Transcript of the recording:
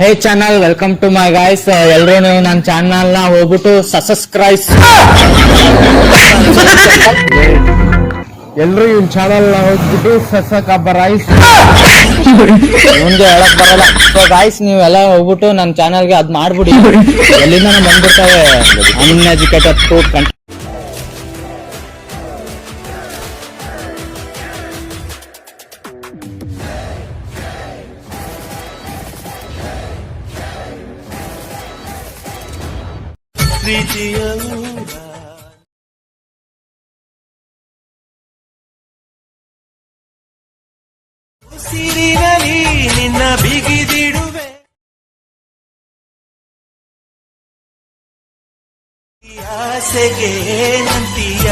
Hey channel, welcome to my guys. ಎಲ್ಲರೂ ನನ್ನ channel ನ ಹೋಗ್ಬಿಟ್ಟು ಸಬ್ಸ್ಕ್ರೈಬ್. ಎಲ್ರು ಇವ್ನ ಚಾನಲ್ ನ ಹೋಗ್ಬಿಟ್ಟು ಸಬ್ಸ್ಕ್ರೈಬ್. ಮುಂದೆ ಹೇಳಕ್ ಬರಲ್ಲ. ಸೊ ಗೈಸ್, ನೀವೆಲ್ಲ ಹೋಗ್ಬಿಟ್ಟು ನನ್ನ ಚಾನಲ್ಗೆ ಅದ್ ಮಾಡ್ಬಿಡಿ. ಎಲ್ಲಿಂದ ಬಂದ್ಬಿಡ್ತಾವೆ ಅನ್ಎಜುಕೇಟೆಡ್ ಟು ಕಂಟ್ರಿ. ಸಿರಿನಲ್ಲಿ ನಿನ್ನ ಬಿಗಿದಿಡುವೆ, ಆಸೆಗೆ ನಂತಿಯ